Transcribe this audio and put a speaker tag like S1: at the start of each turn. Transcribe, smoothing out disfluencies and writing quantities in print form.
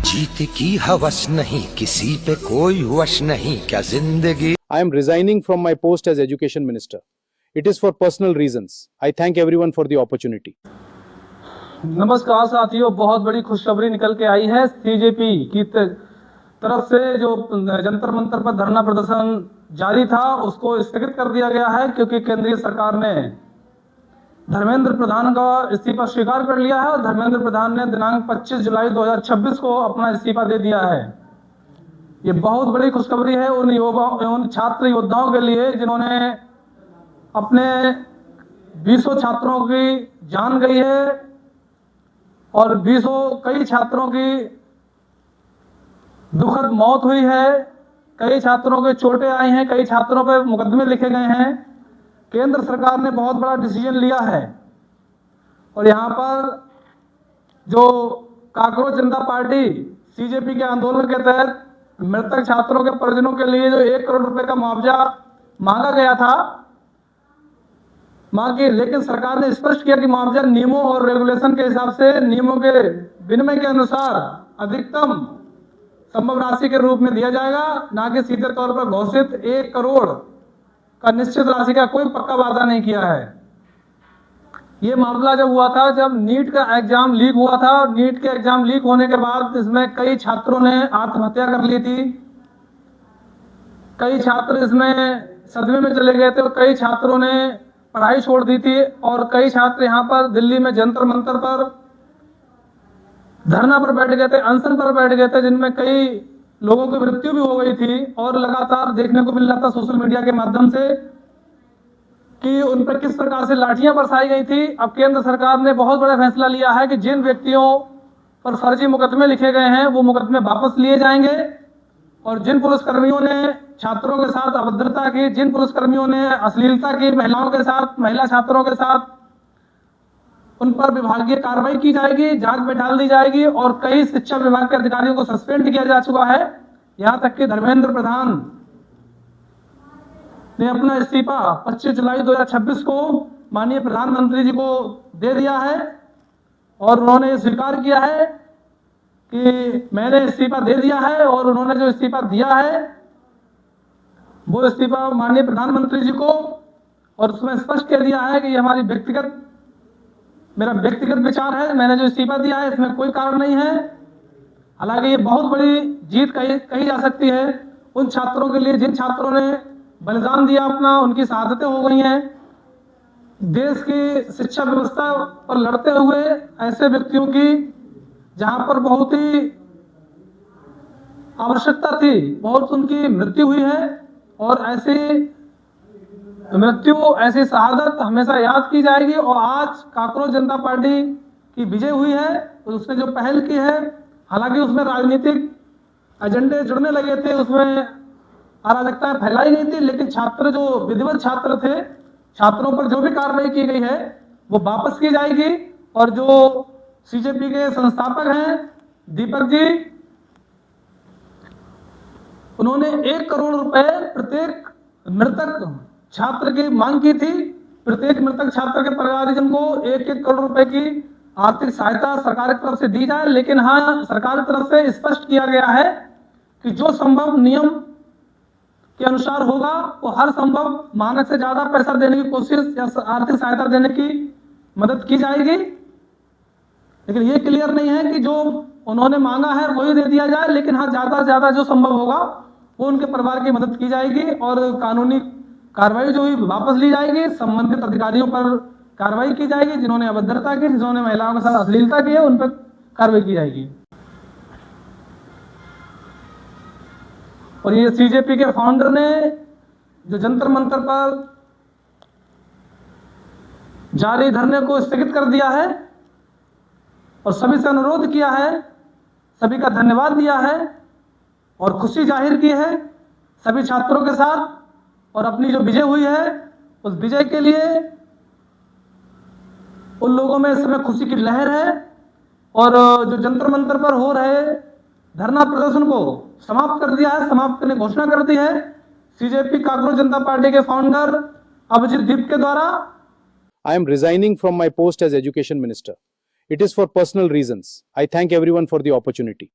S1: जीत की हवस नहीं, किसी पे कोई वश नहीं, क्या जिंदगी।
S2: I am resigning from my post as Education Minister. It is for personal reasons. I thank everyone for the opportunity.
S3: नमस्कार साथियों, बहुत बड़ी खुशखबरी निकल के आई है। सीजेपी की तरफ से जो जंतर मंतर पर धरना प्रदर्शन जारी था उसको स्थगित कर दिया गया है, क्योंकि केंद्रीय सरकार ने धर्मेंद्र प्रधान का इस्तीफा स्वीकार कर लिया है और धर्मेंद्र प्रधान ने दिनांक 25 जुलाई 2026 को अपना इस्तीफा दे दिया है। ये बहुत बड़ी खुशखबरी है उन उन छात्र योद्धाओं के लिए जिन्होंने अपने 20 छात्रों की जान गई है और 20 कई छात्रों की दुखद मौत हुई है, कई छात्रों के चोटें आई हैं, कई छात्रों पर मुकदमे लिखे गए हैं। केंद्र सरकार ने बहुत बड़ा डिसीजन लिया है और यहाँ पर जो कांकरोच जनता पार्टी सीजेपी के आंदोलन के तहत मृतक छात्रों के परिजनों के लिए जो 1 करोड़ रुपए का मुआवजा मांगा गया था लेकिन सरकार ने स्पष्ट किया कि मुआवजा नियमों और रेगुलेशन के हिसाब से, नियमों के विनिमय के अनुसार अधिकतम संभव राशि के रूप में दिया जाएगा, ना कि सीधे तौर पर घोषित 1 करोड़ का निश्चित राशि का कोई पक्का वादा नहीं किया है। ये मामला जब हुआ था, जब नीट का एग्जाम लीक हुआ था, और नीट के एग्जाम लीक होने के बाद इसमें कई छात्रों ने आत्महत्या कर ली थी, कई छात्र इसमें सदमे में चले गए थे और कई छात्रों ने पढ़ाई छोड़ दी थी और कई छात्र यहाँ पर दिल्ली में जंतर मंतर पर धरना पर बैठ गए थे, अनशन पर बैठ गए थे, जिनमें कई लोगों की मृत्यु भी हो गई थी। और लगातार देखने को मिल रहा था सोशल मीडिया के माध्यम से कि उन पर किस प्रकार से लाठियां बरसाई गई थी। अब केंद्र सरकार ने बहुत बड़ा फैसला लिया है कि जिन व्यक्तियों पर फर्जी मुकदमे लिखे गए हैं वो मुकदमे वापस लिए जाएंगे और जिन पुलिसकर्मियों ने छात्रों के साथ अभद्रता की, जिन पुलिसकर्मियों ने अश्लीलता की महिलाओं के साथ, महिला छात्रों के साथ, उन पर विभागीय कार्रवाई की जाएगी, जांच में डाल दी जाएगी और कई शिक्षा विभाग के अधिकारियों को सस्पेंड किया जा चुका है। यहां तक कि धर्मेंद्र प्रधान ने अपना इस्तीफा 25 जुलाई 2026 को माननीय प्रधानमंत्री जी को दे दिया है और उन्होंने स्वीकार किया है कि मैंने इस्तीफा दे दिया है और उन्होंने जो इस्तीफा दिया है वो इस्तीफा माननीय प्रधानमंत्री जी को, और उसमें स्पष्ट कह दिया है कि ये हमारी मेरा व्यक्तिगत विचार है, मैंने जो इस्तीफा दिया है इसमें कोई कारण नहीं है। हालांकि ये बहुत बड़ी जीत कही जा सकती है उन छात्रों के लिए जिन छात्रों ने बलिदान दिया अपना, उनकी शहादतें हो गई हैं। देश की शिक्षा व्यवस्था पर लड़ते हुए ऐसे व्यक्तियों की जहां पर बहुत ही आवश्यकता थी, बहुत उनकी मृत्यु हुई है और ऐसी मृत्यु, ऐसी शहादत हमेशा याद की जाएगी। और आज कांकरोच जनता पार्टी की विजय हुई है तो उसने जो पहल की है, हालांकि उसमें राजनीतिक एजेंडे जुड़ने लगे थे, उसमें अराजकताएं फैलाई गई थी, लेकिन छात्र जो विधिवत छात्र थे, छात्रों पर जो भी कार्रवाई की गई है वो वापस की जाएगी। और जो सीजेपी के संस्थापक हैं दीपक जी, उन्होंने 1 करोड़ रुपए प्रत्येक मृतक छात्र की मांग की थी। प्रत्येक मृतक छात्र के परिवारजन को 1-1 करोड़ रुपए की आर्थिक सहायता सरकार की तरफ से दी जाए, लेकिन हाँ, सरकार की तरफ से स्पष्ट किया गया है कि जो संभव नियम के अनुसार होगा वो हर संभव मानक से ज्यादा पैसा देने की कोशिश या आर्थिक सहायता देने की मदद की जाएगी। लेकिन ये क्लियर नहीं है कि जो उन्होंने मांगा है वही दे दिया जाए, लेकिन हाँ, ज्यादा से ज्यादा जो संभव होगा वो उनके परिवार की मदद की जाएगी और कानूनी कार्रवाई जो हुई वापस ली जाएगी। संबंधित अधिकारियों पर कार्रवाई की जाएगी, जिन्होंने अभद्रता की, जिन्होंने महिलाओं के साथ अश्लीलता की है, उन पर कार्रवाई की जाएगी। और ये सीजेपी के फाउंडर ने जो जंतर मंतर पर जारी धरने को स्थगित कर दिया है और सभी से अनुरोध किया है, सभी का धन्यवाद दिया है और खुशी जाहिर की है सभी छात्रों के साथ, और अपनी जो विजय हुई है उस विजय के लिए उन लोगों में इस समय खुशी की लहर है। और जो जंतर मंतर पर हो रहे धरना प्रदर्शन को समाप्त कर दिया है, समाप्त करने की घोषणा कर दी है सीजेपी कांकरोच जनता पार्टी के फाउंडर अभिजीत दीप के द्वारा।
S2: I am resigning from my post as Education Minister. It is for personal reasons. I thank everyone for the opportunity.